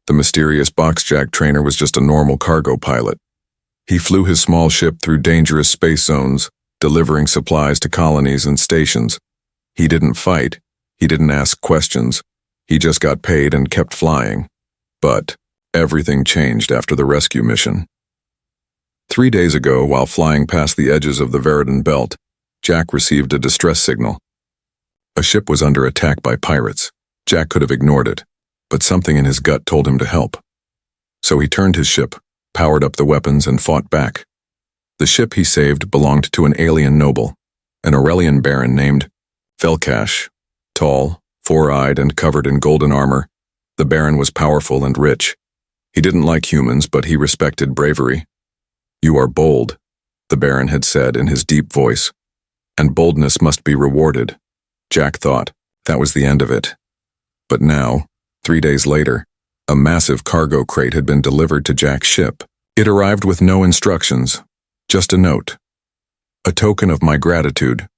The mysterious boxjack trainer was just a normal cargo pilot. He flew his small ship through dangerous space zones, delivering supplies to colonies and stations. He didn't fight. He didn't ask questions. He just got paid and kept flying. But everything changed after the rescue mission. 3 days ago, while flying past the edges of the Veridan Belt, Jack received a distress signal. A ship was under attack by pirates. Jack could have ignored it, but something in his gut told him to help. So he turned his ship, powered up the weapons, and fought back. The ship he saved belonged to an alien noble, an Aurelian baron named Velkash. Tall, four-eyed, and covered in golden armor, the baron was powerful and rich. He didn't like humans, but he respected bravery. "You are bold," the baron had said in his deep voice, "and boldness must be rewarded." Jack thought that was the end of it. But now, 3 days later, a massive cargo crate had been delivered to Jack's ship. It arrived with no instructions, just a note. "A token of my gratitude.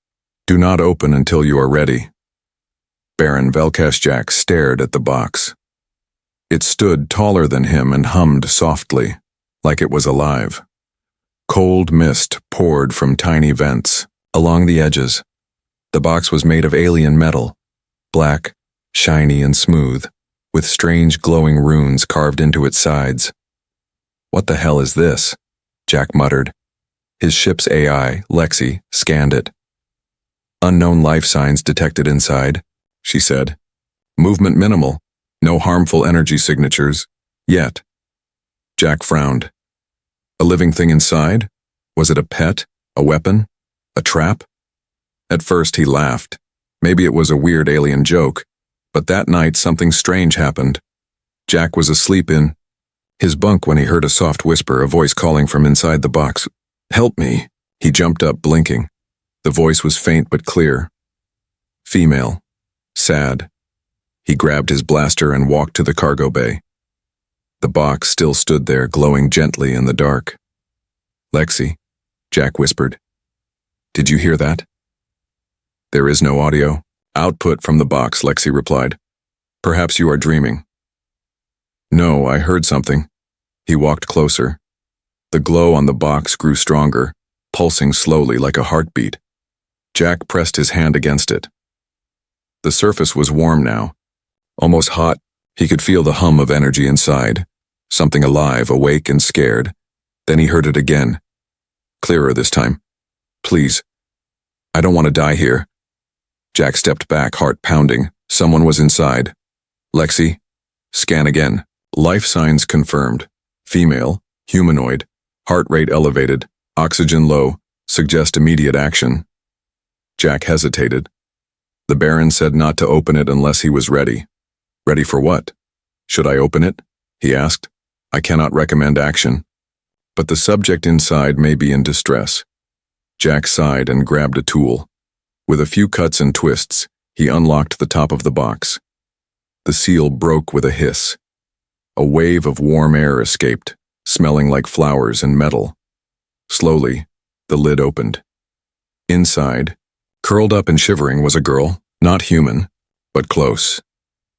Do not open until you are ready." Baron Velkash Jack stared at the box. It stood taller than him and hummed softly, like it was alive. Cold mist poured from tiny vents along the edges. The box was made of alien metal, black, shiny and smooth, with strange glowing runes carved into its sides. "What the hell is this?" Jack muttered. His ship's AI, Lexi, scanned it. "Unknown life signs detected inside," she said. "Movement minimal, no harmful energy signatures, yet." Jack frowned. A living thing inside? Was it a pet? A weapon? A trap? At first he laughed. Maybe it was a weird alien joke, but that night something strange happened. Jack was asleep in his bunk when he heard a soft whisper, a voice calling from inside the box. "Help me." He jumped up, blinking. The voice was faint but clear. Female. Sad. He grabbed his blaster and walked to the cargo bay. The box still stood there, glowing gently in the dark. "Lexi," Jack whispered. "Did you hear that?" "There is no audio output from the box," Lexi replied. "Perhaps you are dreaming." "No, I heard something." He walked closer. The glow on the box grew stronger, pulsing slowly like a heartbeat. Jack pressed his hand against it. The surface was warm now, almost hot. He could feel the hum of energy inside, something alive, awake and scared. Then he heard it again, clearer this time. "Please, I don't want to die here." Jack stepped back, heart pounding. Someone was inside. "Lexi, scan again." Life signs confirmed. Female, humanoid, heart rate elevated, oxygen low, suggest immediate action. Jack hesitated. The Baron said not to open it unless he was ready. "Ready for what?" "Should I open it?" he asked. "I cannot recommend action. But the subject inside may be in distress." Jack sighed and grabbed a tool. With a few cuts and twists, he unlocked the top of the box. The seal broke with a hiss. A wave of warm air escaped, smelling like flowers and metal. Slowly, the lid opened. Inside, curled up and shivering, was a girl, not human, but close.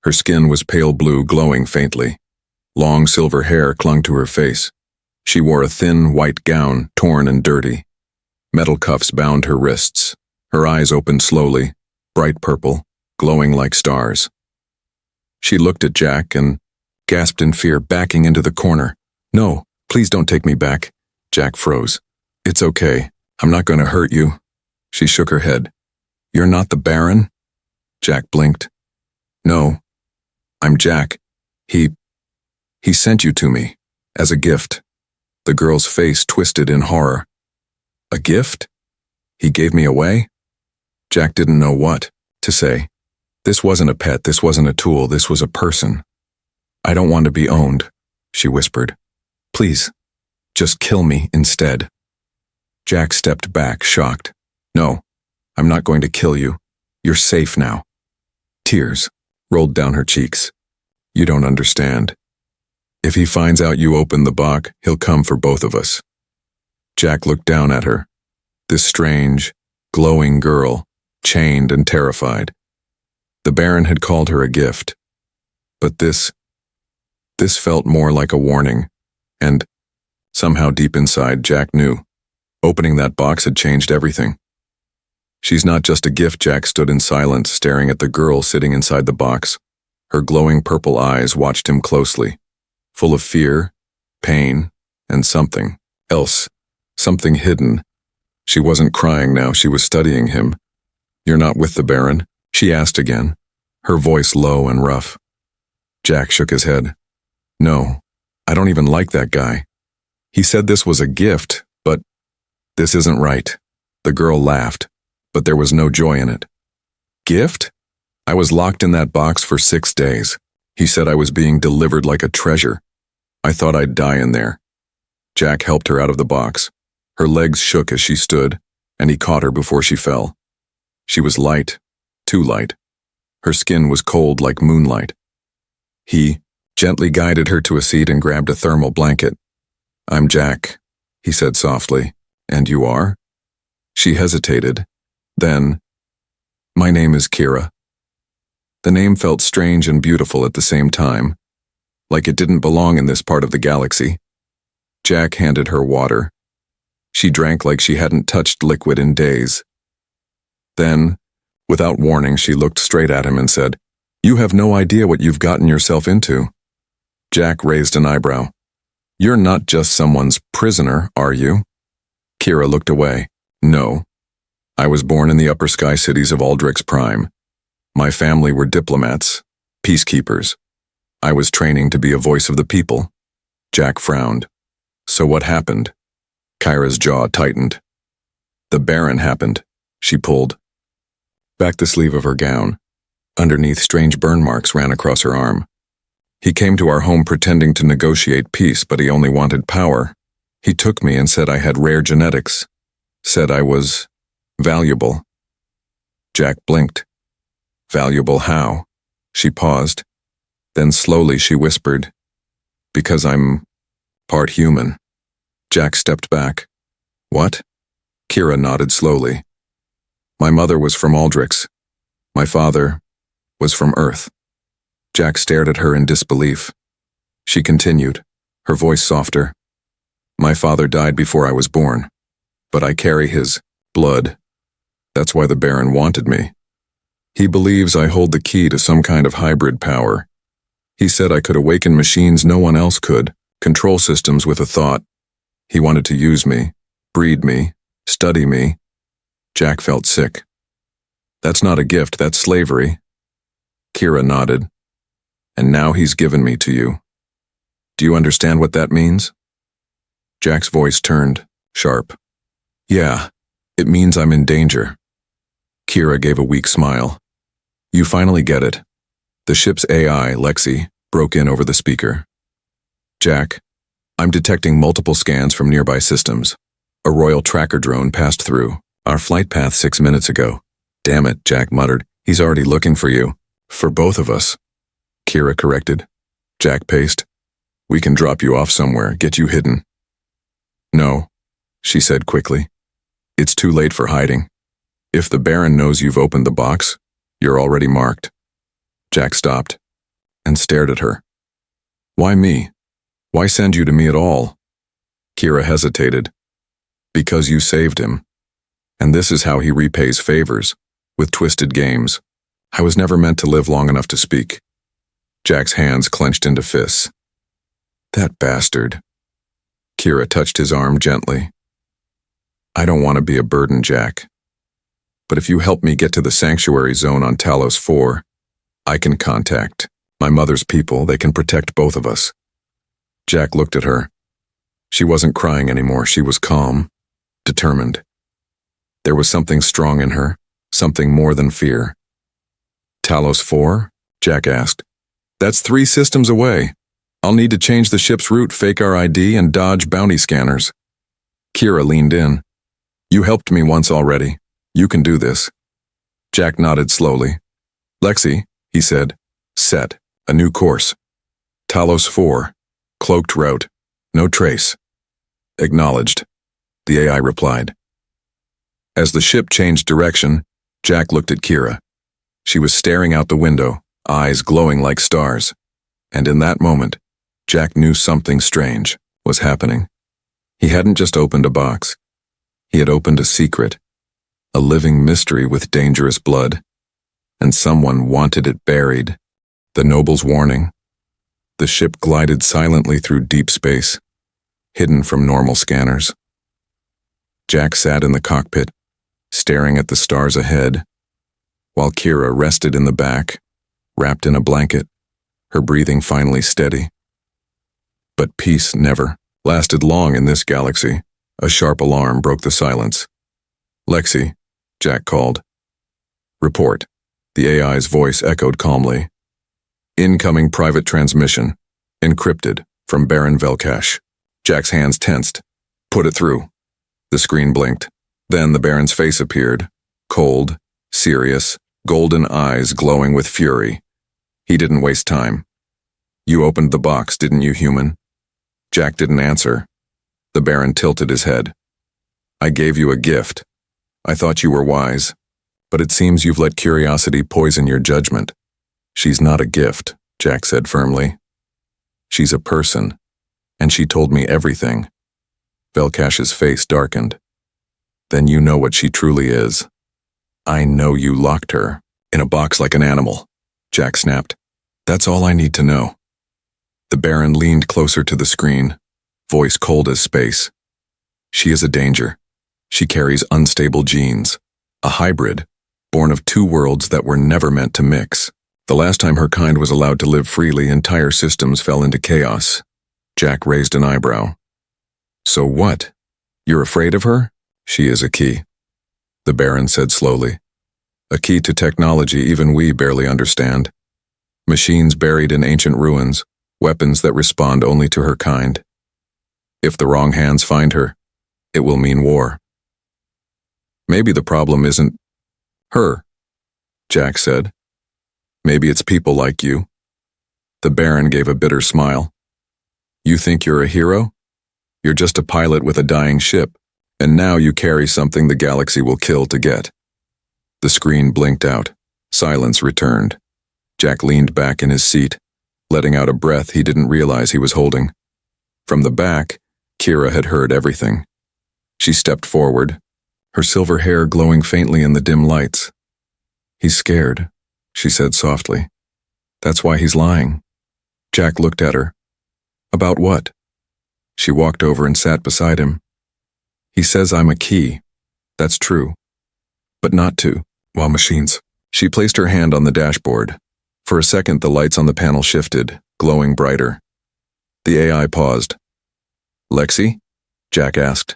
Her skin was pale blue, glowing faintly. Long silver hair clung to her face. She wore a thin, white gown, torn and dirty. Metal cuffs bound her wrists. Her eyes opened slowly, bright purple, glowing like stars. She looked at Jack and gasped in fear, backing into the corner. "No, please don't take me back." Jack froze. "It's okay. I'm not going to hurt you." She shook her head. "You're not the Baron?" Jack blinked. "No, I'm Jack. He sent you to me, as a gift." The girl's face twisted in horror. "A gift? He gave me away?" Jack didn't know what to say. This wasn't a pet, this wasn't a tool, this was a person. "I don't want to be owned," she whispered. "Please, just kill me instead." Jack stepped back, shocked. "No, I'm not going to kill you. You're safe now." Tears rolled down her cheeks. "You don't understand. If he finds out you opened the box, he'll come for both of us." Jack looked down at her. This strange, glowing girl, chained and terrified. The Baron had called her a gift. But this This felt more like a warning, and somehow deep inside, Jack knew. Opening that box had changed everything. She's not just a gift. Jack stood in silence, staring at the girl sitting inside the box. Her glowing purple eyes watched him closely, full of fear, pain, and something else, something hidden. She wasn't crying now, she was studying him. "You're not with the Baron?" she asked again, her voice low and rough. Jack shook his head. "No, I don't even like that guy. He said this was a gift, but this isn't right." The girl laughed, but there was no joy in it. "Gift? I was locked in that box for 6 days. He said I was being delivered like a treasure. I thought I'd die in there." Jack helped her out of the box. Her legs shook as she stood, and he caught her before she fell. She was light, too light. Her skin was cold like moonlight. He gently guided her to a seat and grabbed a thermal blanket. "I'm Jack," he said softly. "And you are?" She hesitated. Then, "My name is Kira." The name felt strange and beautiful at the same time, like it didn't belong in this part of the galaxy. Jack handed her water. She drank like she hadn't touched liquid in days. Then, without warning, she looked straight at him and said, "You have no idea what you've gotten yourself into." Jack raised an eyebrow. "You're not just someone's prisoner, are you?" Kira looked away. "No. I was born in the upper sky cities of Aldrich's Prime. My family were diplomats, peacekeepers. I was training to be a voice of the people." Jack frowned. "So what happened?" Kyra's jaw tightened. "The Baron happened." She pulled back the sleeve of her gown. Underneath, strange burn marks ran across her arm. "He came to our home pretending to negotiate peace, but he only wanted power. He took me and said I had rare genetics. Said I was valuable." Jack blinked. "Valuable how?" She paused. Then slowly she whispered, "Because I'm part human." Jack stepped back. "What?" Kira nodded slowly. "My mother was from Aldrich's. My father was from Earth." Jack stared at her in disbelief. She continued, her voice softer. "My father died before I was born, but I carry his blood. That's why the Baron wanted me. He believes I hold the key to some kind of hybrid power. He said I could awaken machines no one else could, control systems with a thought. He wanted to use me, breed me, study me." Jack felt sick. "That's not a gift, that's slavery." Kira nodded. "And now he's given me to you. Do you understand what that means?" Jack's voice turned, sharp. "Yeah, it means I'm in danger." Kira gave a weak smile. "You finally get it." The ship's AI, Lexi, broke in over the speaker. "Jack, I'm detecting multiple scans from nearby systems. A royal tracker drone passed through our flight path 6 minutes ago." "Damn it," Jack muttered. "He's already looking for you." "For both of us," Kira corrected. Jack paced. "We can drop you off somewhere, get you hidden." "No," she said quickly. "It's too late for hiding. If the Baron knows you've opened the box, you're already marked." Jack stopped and stared at her. "Why me? Why send you to me at all?" Kira hesitated. "Because you saved him. And this is how he repays favors, with twisted games. I was never meant to live long enough to speak." Jack's hands clenched into fists. "That bastard." Kira touched his arm gently. "I don't want to be a burden, Jack. But if you help me get to the sanctuary zone on Talos 4, I can contact my mother's people. They can protect both of us." Jack looked at her. She wasn't crying anymore. She was calm, determined. There was something strong in her, something more than fear. "Talos 4? Jack asked. "That's 3 systems away. I'll need to change the ship's route, fake our ID, and dodge bounty scanners." Kira leaned in. "You helped me once already. You can do this." Jack nodded slowly. "Lexi," he said, "set a new course. Talos 4, cloaked route, no trace." "Acknowledged," the AI replied. As the ship changed direction, Jack looked at Kira. She was staring out the window, eyes glowing like stars. And in that moment, Jack knew something strange was happening. He hadn't just opened a box. He had opened a secret, a living mystery with dangerous blood, and someone wanted it buried. The noble's warning. The ship glided silently through deep space, hidden from normal scanners. Jack sat in the cockpit, staring at the stars ahead, while Kira rested in the back, wrapped in a blanket, her breathing finally steady. But peace never lasted long in this galaxy. A sharp alarm broke the silence. "Lexi," Jack called. "Report." The AI's voice echoed calmly. "Incoming private transmission. Encrypted. From Baron Velkash." Jack's hands tensed. "Put it through." The screen blinked. Then the Baron's face appeared. Cold, serious, golden eyes glowing with fury. He didn't waste time. "You opened the box, didn't you, human?" Jack didn't answer. The Baron tilted his head. "I gave you a gift. I thought you were wise. But it seems you've let curiosity poison your judgment." "She's not a gift," Jack said firmly. "She's a person, and she told me everything." Velkash's face darkened. "Then you know what she truly is." "I know you locked her in a box like an animal," Jack snapped. "That's all I need to know." The Baron leaned closer to the screen, voice cold as space. "She is a danger. She carries unstable genes, a hybrid, born of two worlds that were never meant to mix. The last time her kind was allowed to live freely, entire systems fell into chaos." Jack raised an eyebrow. "So what? You're afraid of her?" "She is a key," the Baron said slowly. "A key to technology even we barely understand. Machines buried in ancient ruins, weapons that respond only to her kind. If the wrong hands find her, it will mean war." "Maybe the problem isn't her," Jack said. "Maybe it's people like you." The Baron gave a bitter smile. "You think you're a hero? You're just a pilot with a dying ship, and now you carry something the galaxy will kill to get." The screen blinked out. Silence returned. Jack leaned back in his seat, letting out a breath he didn't realize he was holding. From the back, Kira had heard everything. She stepped forward, her silver hair glowing faintly in the dim lights. "He's scared," she said softly. "That's why he's lying." Jack looked at her. "About what?" She walked over and sat beside him. "He says I'm a key. That's true. But not to, well, machines." She placed her hand on the dashboard. For a second, the lights on the panel shifted, glowing brighter. The AI paused. "Lexi?" Jack asked.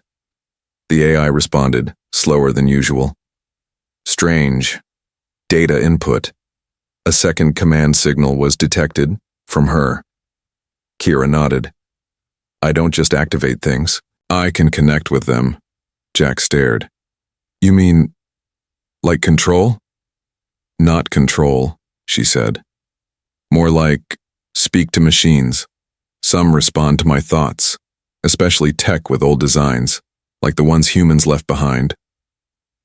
The AI responded, slower than usual. "Strange. Data input." A second command signal was detected, from her. Kira nodded. "I don't just activate things. I can connect with them." Jack stared. "You mean, like control?" "Not control," she said. "More like, speak to machines. Some respond to my thoughts, especially tech with old designs, like the ones humans left behind."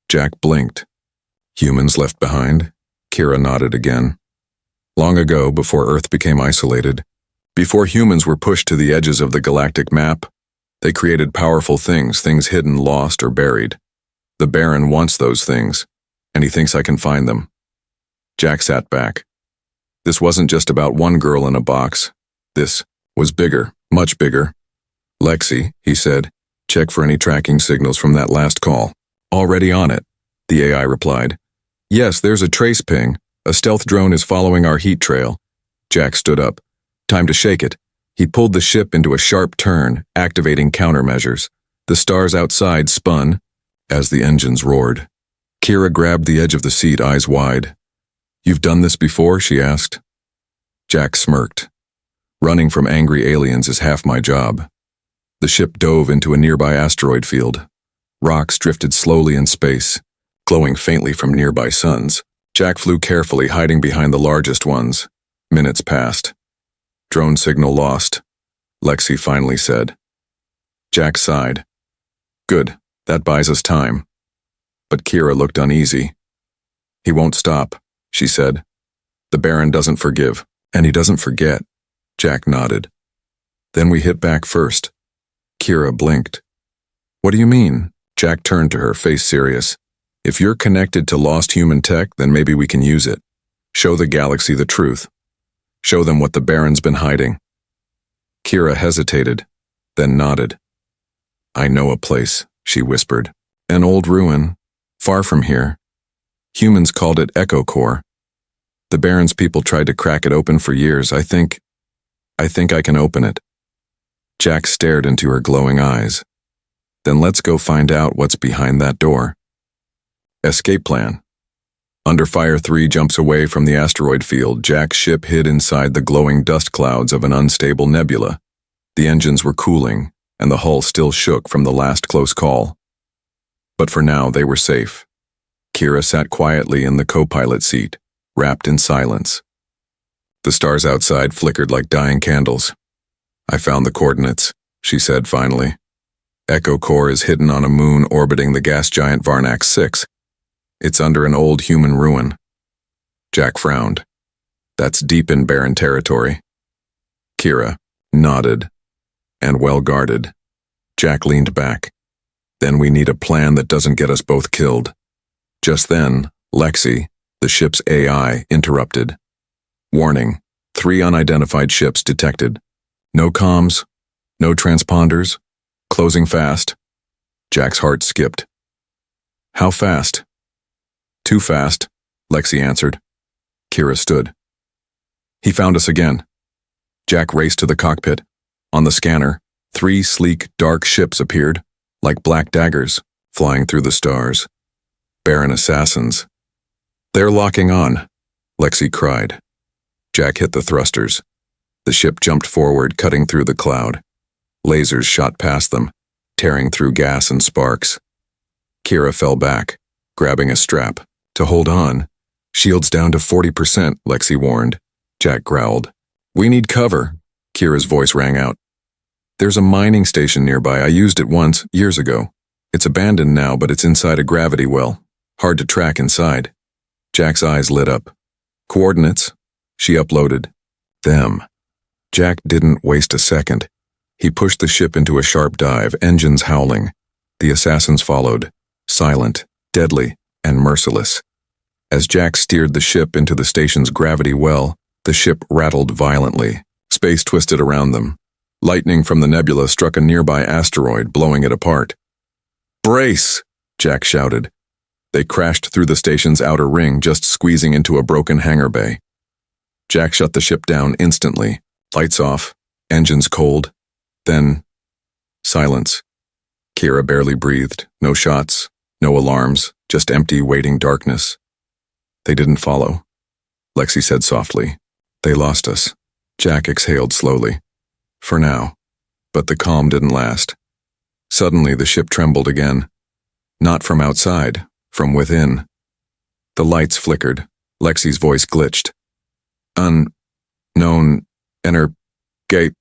Jack blinked. "Humans left behind?" Kira nodded again. "Long ago, before Earth became isolated, before humans were pushed to the edges of the galactic map, they created powerful things hidden, lost, or buried. The Baron wants those things, and he thinks I can find them." Jack sat back. This wasn't just about one girl in a box. This was bigger, much bigger. "Lexi," he said, "check for any tracking signals from that last call." "Already on it," the AI replied. "Yes, there's a trace ping. A stealth drone is following our heat trail." Jack stood up. Time to shake it. He pulled the ship into a sharp turn, activating countermeasures. The stars outside spun as the engines roared. Kira grabbed the edge of the seat, eyes wide. "You've done this before?" she asked. Jack smirked. "Running from angry aliens is half my job." The ship dove into a nearby asteroid field. Rocks drifted slowly in space, glowing faintly from nearby suns. Jack flew carefully, hiding behind the largest ones. Minutes passed. "Drone signal lost," Lexi finally said. Jack sighed. "Good, that buys us time." But Kira looked uneasy. "He won't stop," she said. "The Baron doesn't forgive, and he doesn't forget." Jack nodded. Then we hit back first. Kira blinked. What do you mean? Jack turned to her, face serious. If you're connected to lost human tech, then maybe we can use it. Show the galaxy the truth. Show them what the Baron's been hiding. Kira hesitated, then nodded. I know a place, she whispered. An old ruin, far from here. Humans called it Echo Core. The Baron's people tried to crack it open for years. I think I can open it. Jack stared into her glowing eyes. Then let's go find out what's behind that door. Escape plan. Under Fire 3 jumps away from the asteroid field, Jack's ship hid inside the glowing dust clouds of an unstable nebula. The engines were cooling, and the hull still shook from the last close call. But for now, they were safe. Kira sat quietly in the co-pilot seat, wrapped in silence. The stars outside flickered like dying candles. I found the coordinates, she said finally. Echo Core is hidden on a moon orbiting the gas giant Varnax 6. It's under an old human ruin. Jack frowned. That's deep in Baron territory. Kira nodded. And well guarded. Jack leaned back. Then we need a plan that doesn't get us both killed. Just then, Lexi, the ship's AI, interrupted. Warning, 3 unidentified ships detected. No comms, no transponders, closing fast. Jack's heart skipped. How fast? Too fast, Lexi answered. Kira stood. He found us again. Jack raced to the cockpit. On the scanner, 3 sleek, dark ships appeared, like black daggers, flying through the stars. Baron assassins. They're locking on, Lexi cried. Jack hit the thrusters. The ship jumped forward, cutting through the cloud. Lasers shot past them, tearing through gas and sparks. Kira fell back, grabbing a strap. To hold on. Shields down to 40%, Lexi warned. Jack growled. We need cover, Kira's voice rang out. There's a mining station nearby. I used it once, years ago. It's abandoned now, but it's inside a gravity well. Hard to track inside. Jack's eyes lit up. Coordinates. She uploaded. Them. Jack didn't waste a second. He pushed the ship into a sharp dive, engines howling. The assassins followed, silent, deadly, and merciless. As Jack steered the ship into the station's gravity well, the ship rattled violently. Space twisted around them. Lightning from the nebula struck a nearby asteroid, blowing it apart. Brace! Jack shouted. They crashed through the station's outer ring, just squeezing into a broken hangar bay. Jack shut the ship down instantly. Lights off, engines cold. Then, silence. Kira barely breathed. No shots, no alarms, just empty, waiting darkness. They didn't follow. Lexi said softly. They lost us. Jack exhaled slowly. For now. But the calm didn't last. Suddenly the ship trembled again. Not from outside, from within. The lights flickered. Lexi's voice glitched. Unknown gate.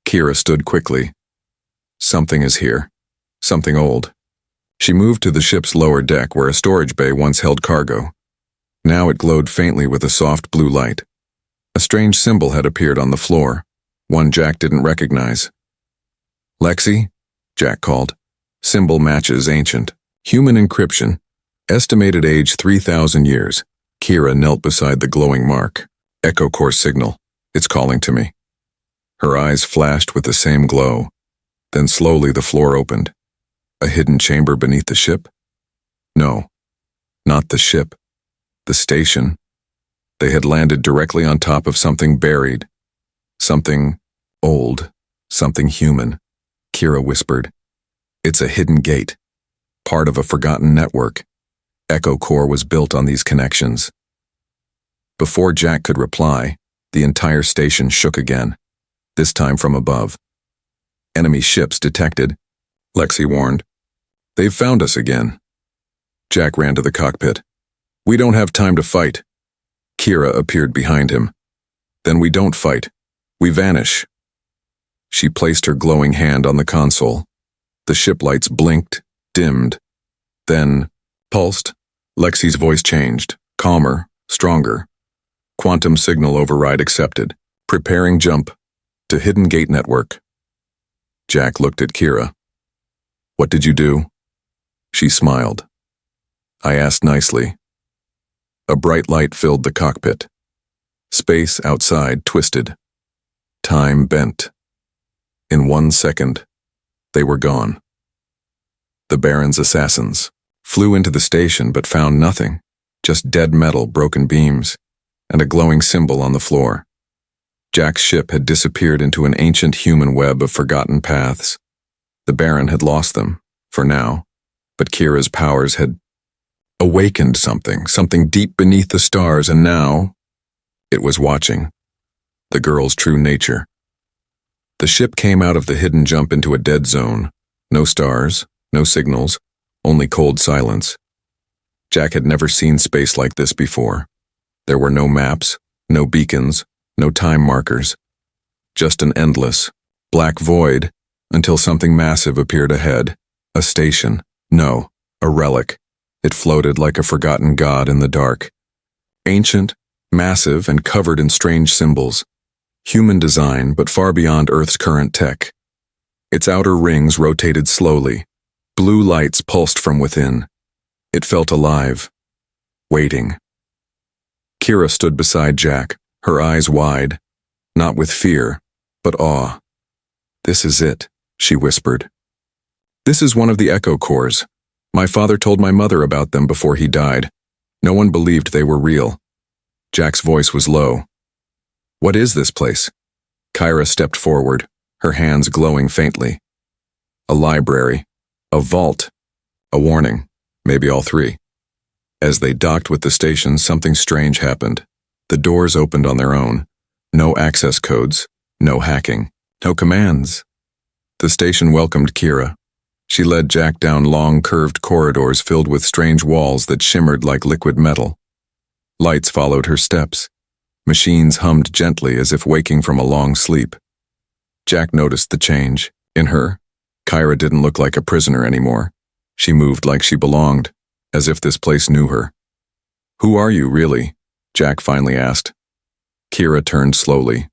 Kira stood quickly. Something is here. Something old. She moved to the ship's lower deck where a storage bay once held cargo. Now it glowed faintly with a soft blue light. A strange symbol had appeared on the floor, one Jack didn't recognize. Lexi? Jack called. Symbol matches ancient. Human encryption. Estimated age 3,000 years. Kira knelt beside the glowing mark. Echo Core signal. It's calling to me. Her eyes flashed with the same glow. Then slowly the floor opened. A hidden chamber beneath the ship? No, not the ship. The station. They had landed directly on top of something buried. Something old. Something human. Kira whispered. It's a hidden gate. Part of a forgotten network. Echo Core was built on these connections. Before Jack could reply, the entire station shook again. This time from above. Enemy ships detected. Lexi warned. They've found us again. Jack ran to the cockpit. We don't have time to fight. Kira appeared behind him. Then we don't fight. We vanish. She placed her glowing hand on the console. The ship lights blinked, dimmed. Then, pulsed. Lexi's voice changed, calmer, stronger. Quantum signal override accepted. Preparing jump. To Hidden Gate Network. Jack looked at Kira. What did you do? She smiled. I asked nicely. A bright light filled the cockpit. Space outside twisted. Time bent. In 1 second, they were gone. The Baron's assassins flew into the station but found nothing, just dead metal, broken beams, and a glowing symbol on the floor. Jack's ship had disappeared into an ancient human web of forgotten paths. The Baron had lost them, for now, but Kira's powers had awakened something deep beneath the stars, and now it was watching. The girl's true nature. The ship came out of the hidden jump into a dead zone. No stars, no signals, only cold silence. Jack had never seen space like this before. There were no maps, no beacons, no time markers. Just an endless, black void until something massive appeared ahead. A station. No, a relic. It floated like a forgotten god in the dark. Ancient, massive, and covered in strange symbols. Human design, but far beyond Earth's current tech. Its outer rings rotated slowly. Blue lights pulsed from within. It felt alive. Waiting. Kira stood beside Jack, her eyes wide. Not with fear, but awe. This is it, she whispered. This is one of the echo cores. My father told my mother about them before he died. No one believed they were real. Jack's voice was low. What is this place? Kira stepped forward, her hands glowing faintly. A library, a vault, a warning, maybe all three. As they docked with the station, something strange happened. The doors opened on their own. No access codes, no hacking, no commands. The station welcomed Kira. She led Jack down long, curved corridors filled with strange walls that shimmered like liquid metal. Lights followed her steps. Machines hummed gently as if waking from a long sleep. Jack noticed the change. In her, Kira didn't look like a prisoner anymore. She moved like she belonged, as if this place knew her. Who are you, really? Jack finally asked. Kira turned slowly.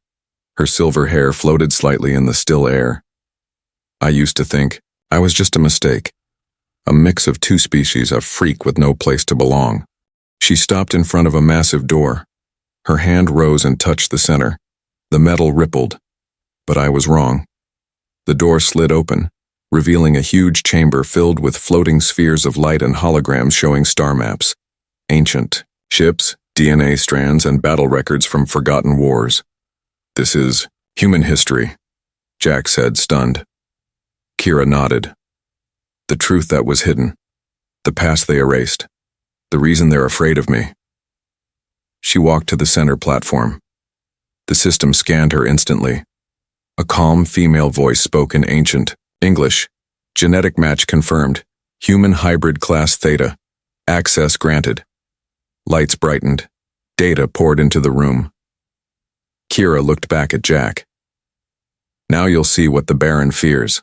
Her silver hair floated slightly in the still air. I used to think I was just a mistake. A mix of two species, a freak with no place to belong. She stopped in front of a massive door. Her hand rose and touched the center. The metal rippled. But I was wrong. The door slid open, revealing a huge chamber filled with floating spheres of light and holograms showing star maps. Ancient ships, DNA strands, and battle records from forgotten wars. This is human history, Jack said, stunned. Kira nodded. The truth that was hidden. The past they erased. The reason they're afraid of me. She walked to the center platform. The system scanned her instantly. A calm female voice spoke in ancient English. Genetic match confirmed. Human hybrid class Theta. Access granted. Lights brightened. Data poured into the room. Kira looked back at Jack. Now you'll see what the Baron fears.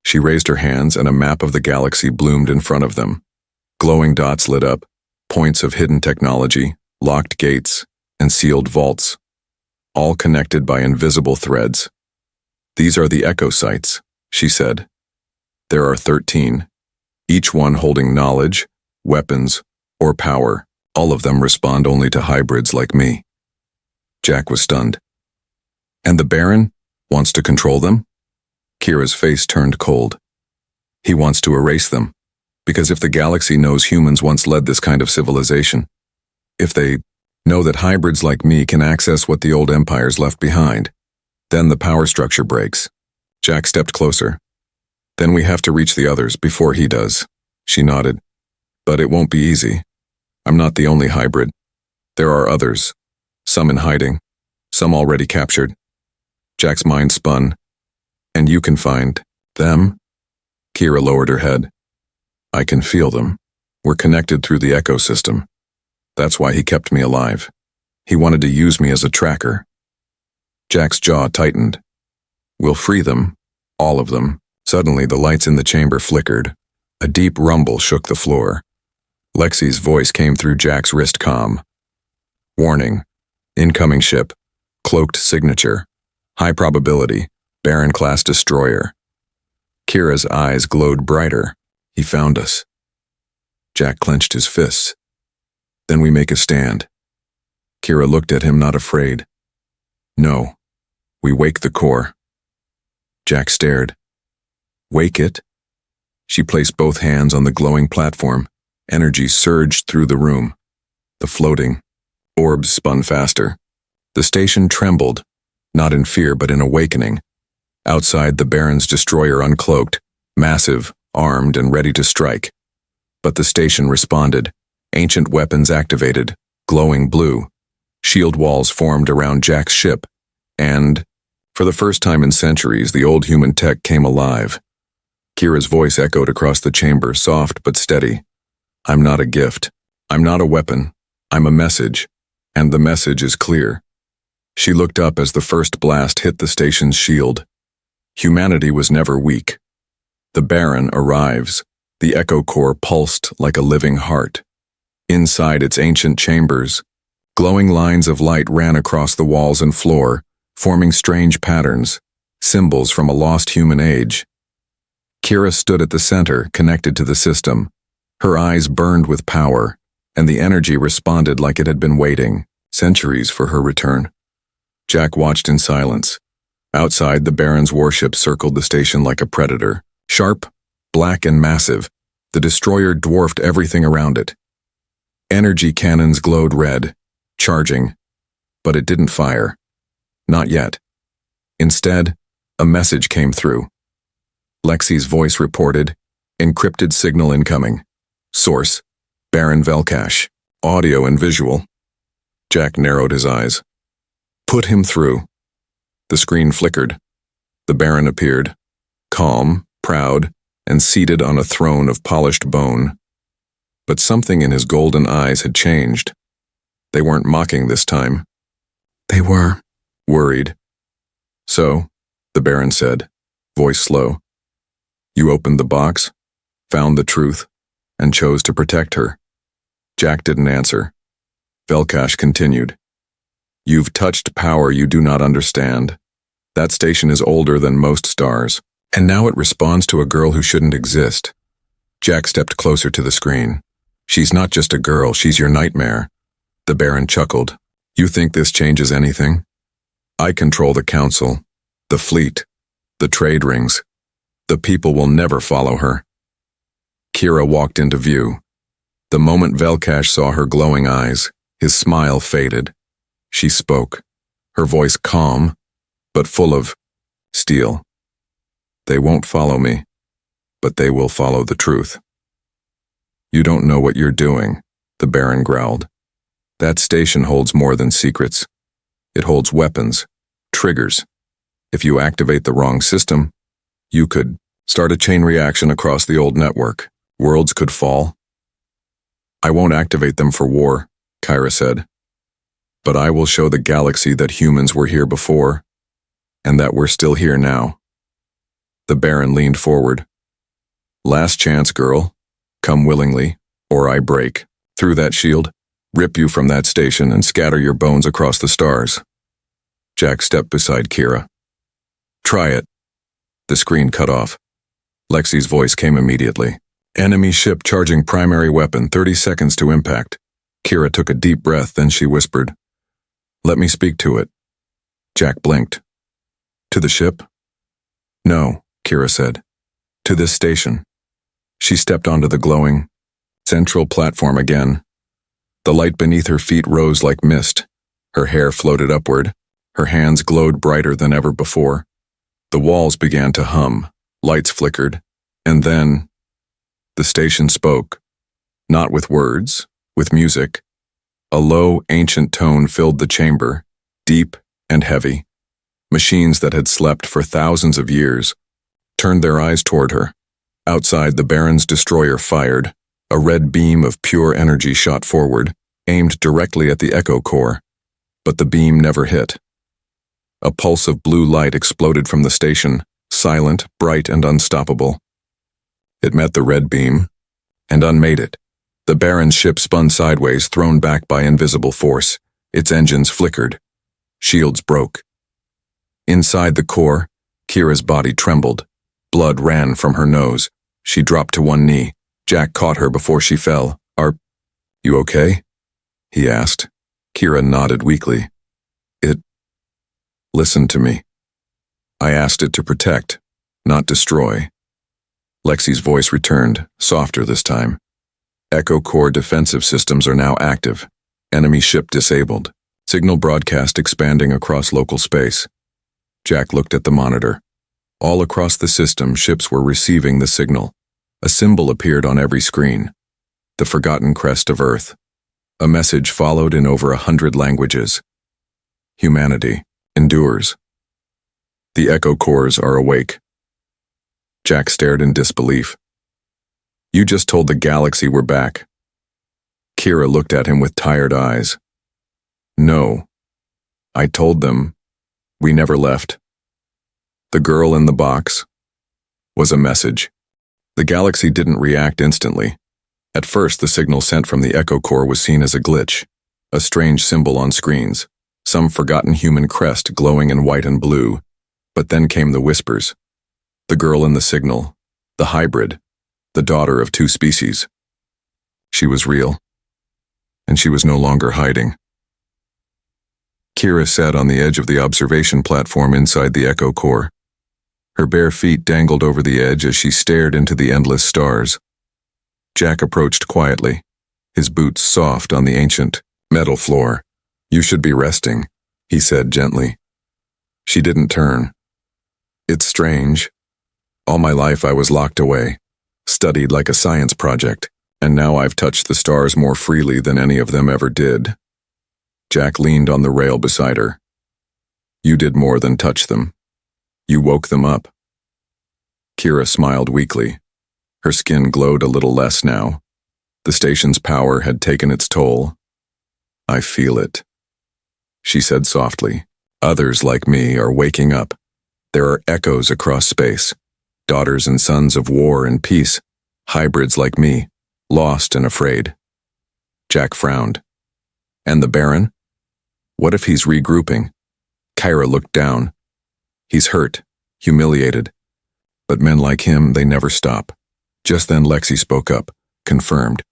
She raised her hands and a map of the galaxy bloomed in front of them. Glowing dots lit up, points of hidden technology, locked gates, and sealed vaults, all connected by invisible threads. These are the echo sites, she said. There are 13, each one holding knowledge, weapons, or power. All of them respond only to hybrids like me. Jack was stunned. And the Baron wants to control them? Kira's face turned cold. He wants to erase them, because if the galaxy knows humans once led this kind of civilization, if they know that hybrids like me can access what the old empires left behind, then the power structure breaks. Jack stepped closer. Then we have to reach the others before he does. She nodded. But it won't be easy. I'm not the only hybrid. There are others, some in hiding, some already captured. Jack's mind spun. And you can find them? Kira lowered her head. I can feel them. We're connected through the ecosystem. That's why he kept me alive. He wanted to use me as a tracker. Jack's jaw tightened. We'll free them, all of them. Suddenly the lights in the chamber flickered. A deep rumble shook the floor. Lexi's voice came through Jack's wrist comm. Warning. Incoming ship. Cloaked signature. High probability, Baron-class destroyer. Kira's eyes glowed brighter. He found us. Jack clenched his fists. Then we make a stand. Kira looked at him, not afraid. No. We wake the core. Jack stared. Wake it? She placed both hands on the glowing platform. Energy surged through the room. The floating orbs spun faster. The station trembled, not in fear but in awakening. Outside, the Baron's destroyer uncloaked, massive, armed, and ready to strike. But the station responded. Ancient weapons activated, glowing blue. Shield walls formed around Jack's ship, and, for the first time in centuries, the old human tech came alive. Kira's voice echoed across the chamber, soft but steady. I'm not a gift. I'm not a weapon. I'm a message. And the message is clear. She looked up as the first blast hit the station's shield. Humanity was never weak. The Baron arrives. The echo core pulsed like a living heart. Inside its ancient chambers, glowing lines of light ran across the walls and floor, forming strange patterns, symbols from a lost human age. Kira stood at the center, connected to the system. Her eyes burned with power, and the energy responded like it had been waiting, centuries for her return. Jack watched in silence. Outside, the Baron's warship circled the station like a predator. Sharp, black, and massive, the destroyer dwarfed everything around it. Energy cannons glowed red, charging, but it didn't fire. Not yet. Instead, a message came through. Lexi's voice reported, encrypted signal incoming. Source, Baron Velkash, audio and visual. Jack narrowed his eyes. Put him through. The screen flickered. The Baron appeared, calm, proud, and seated on a throne of polished bone. But something in his golden eyes had changed. They weren't mocking this time. They were worried. So, the Baron said, voice slow. You opened the box, found the truth, and chose to protect her. Jack didn't answer. Velkash continued. You've touched power you do not understand. That station is older than most stars, and now it responds to a girl who shouldn't exist. Jack stepped closer to the screen. She's not just a girl, she's your nightmare. The Baron chuckled. You think this changes anything? I control the council, the fleet, the trade rings. The people will never follow her. Kira walked into view. The moment Velkash saw her glowing eyes, his smile faded. She spoke, her voice calm, but full of steel. They won't follow me, but they will follow the truth. You don't know what you're doing, the Baron growled. That station holds more than secrets. It holds weapons, triggers. If you activate the wrong system, you could start a chain reaction across the old network. Worlds could fall. I won't activate them for war, Kira said. But I will show the galaxy that humans were here before, and that we're still here now. The Baron leaned forward. Last chance, girl. Come willingly, or I break through that shield, rip you from that station, and scatter your bones across the stars. Jack stepped beside Kira. Try it. The screen cut off. Lexi's voice came immediately. Enemy ship charging primary weapon, 30 seconds to impact. Kira took a deep breath, then she whispered, Let me speak to it. Jack blinked. To the ship? No, Kira said. To this station. She stepped onto the glowing, central platform again. The light beneath her feet rose like mist. Her hair floated upward. Her hands glowed brighter than ever before. The walls began to hum. Lights flickered. And then, the station spoke. Not with words, with music. A low, ancient tone filled the chamber, deep and heavy. Machines that had slept for thousands of years turned their eyes toward her. Outside, the Baron's destroyer fired. A red beam of pure energy shot forward, aimed directly at the echo core. But the beam never hit. A pulse of blue light exploded from the station, silent, bright, and unstoppable. It met the red beam, and unmade it. The Baron's ship spun sideways, thrown back by invisible force. Its engines flickered. Shields broke. Inside the core, Kira's body trembled. Blood ran from her nose. She dropped to one knee. Jack caught her before she fell. "Are you okay?" he asked. Kira nodded weakly. "It listened to me. I asked it to protect, not destroy." Lexi's voice returned, softer this time. Echo Core defensive systems are now active. Enemy ship disabled. Signal broadcast expanding across local space. Jack looked at the monitor. All across the system, ships were receiving the signal. A symbol appeared on every screen. The forgotten crest of Earth. A message followed in over 100 languages. Humanity endures. The Echo Cores are awake. Jack stared in disbelief. "You just told the galaxy we're back." Kira looked at him with tired eyes. "No. I told them we never left." The girl in the box was a message. The galaxy didn't react instantly. At first, the signal sent from the Echo Core was seen as a glitch, a strange symbol on screens, some forgotten human crest glowing in white and blue. But then came the whispers. The girl in the signal, the hybrid, the daughter of two species. She was real, and she was no longer hiding. Kira sat on the edge of the observation platform inside the Echo Core. Her bare feet dangled over the edge as she stared into the endless stars. Jack approached quietly, his boots soft on the ancient metal floor. "You should be resting," he said gently. She didn't turn. "It's strange. All my life I was locked away, studied like a science project, and now I've touched the stars more freely than any of them ever did." Jack leaned on the rail beside her. "You did more than touch them. You woke them up." Kira smiled weakly. Her skin glowed a little less now. The station's power had taken its toll. "I feel it," she said softly. "Others like me are waking up. There are echoes across space, daughters and sons of war and peace, hybrids like me, lost and afraid." Jack frowned. "And the Baron? What if he's regrouping?" Kira looked down. "He's hurt, humiliated. But men like him, they never stop." Just then Lexi spoke up, confirmed.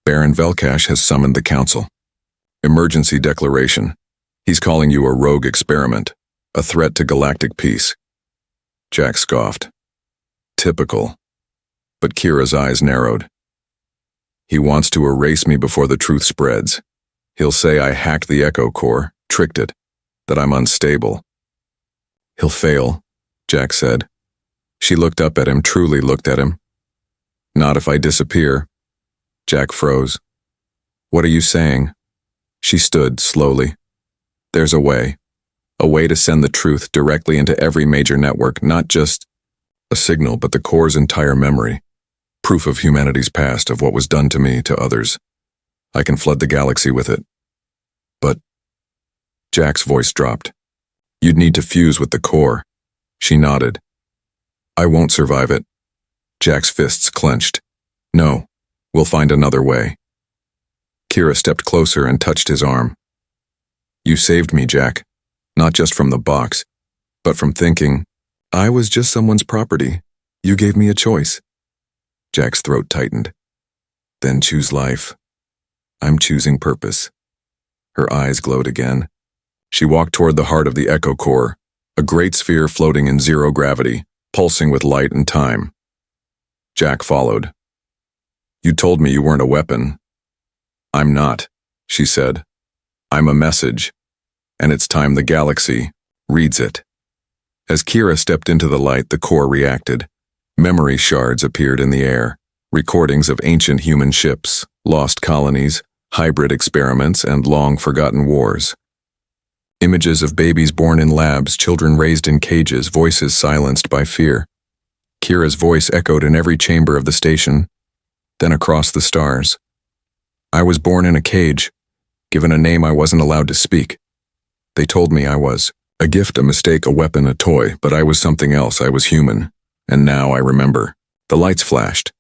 "Baron Velkash has summoned the council. Emergency declaration. He's calling you a rogue experiment, a threat to galactic peace." Jack scoffed. "Typical." But Kira's eyes narrowed. "He wants to erase me before the truth spreads. He'll say I hacked the Echo Core, tricked it, that I'm unstable." "He'll fail," Jack said. She looked up at him, truly looked at him. "Not if I disappear." Jack froze. "What are you saying?" She stood slowly. "There's a way to send the truth directly into every major network, not just a signal, but the Core's entire memory. Proof of humanity's past, of what was done to me, to others. I can flood the galaxy with it. But..." Jack's voice dropped. "You'd need to fuse with the Core." She nodded. "I won't survive it." Jack's fists clenched. "No, we'll find another way." Kira stepped closer and touched his arm. "You saved me, Jack. Not just from the box, but from thinking I was just someone's property. You gave me a choice." Jack's throat tightened. "Then choose life. I'm choosing purpose." Her eyes glowed again. She walked toward the heart of the Echo Core, a great sphere floating in zero gravity, pulsing with light and time. Jack followed. "You told me you weren't a weapon." "I'm not," she said. "I'm a message, and it's time the galaxy reads it." As Kira stepped into the light, the Core reacted. Memory shards appeared in the air, recordings of ancient human ships, lost colonies, hybrid experiments, and long-forgotten wars. Images of babies born in labs, children raised in cages, voices silenced by fear. Kira's voice echoed in every chamber of the station, then across the stars. "I was born in a cage, given a name I wasn't allowed to speak. They told me I was a gift, a mistake, a weapon, a toy, but I was something else. I was human. And now I remember." The lights flashed.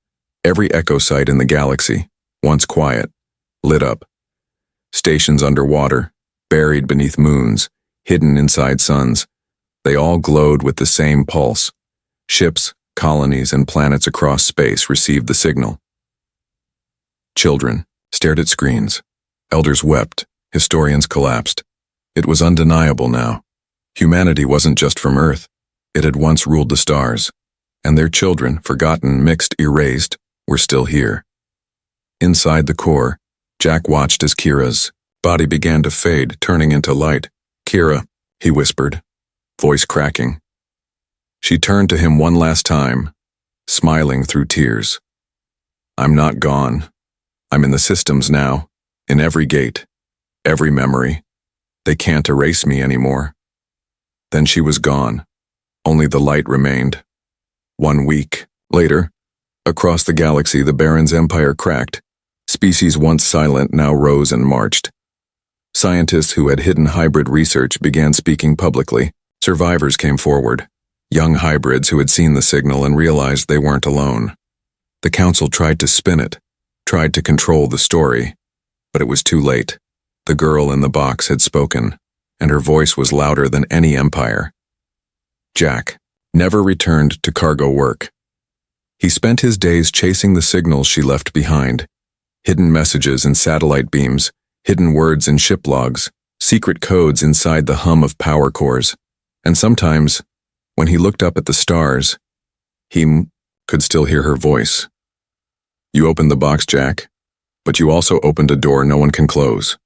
Every echo site in the galaxy, once quiet, lit up. Stations underwater, buried beneath moons, hidden inside suns. They all glowed with the same pulse. Ships, colonies, and planets across space received the signal. Children stared at screens. Elders wept. Historians collapsed. It was undeniable now. Humanity wasn't just from Earth. It had once ruled the stars. And their children, forgotten, mixed, erased, were still here. Inside the core, Jack watched as Kira's body began to fade, turning into light. "Kira," he whispered, voice cracking. She turned to him one last time, smiling through tears. "I'm not gone. I'm in the systems now, in every gate, every memory. They can't erase me anymore." Then she was gone. Only the light remained. 1 week later, across the galaxy, the Baron's empire cracked. Species once silent now rose and marched. Scientists who had hidden hybrid research began speaking publicly. Survivors came forward. Young hybrids who had seen the signal and realized they weren't alone. The council tried to spin it, tried to control the story, but it was too late. The girl in the box had spoken, and her voice was louder than any empire. Jack never returned to cargo work. He spent his days chasing the signals she left behind. Hidden messages in satellite beams, hidden words in ship logs, secret codes inside the hum of power cores. And sometimes, when he looked up at the stars, he could still hear her voice. "You opened the box, Jack, but you also opened a door no one can close."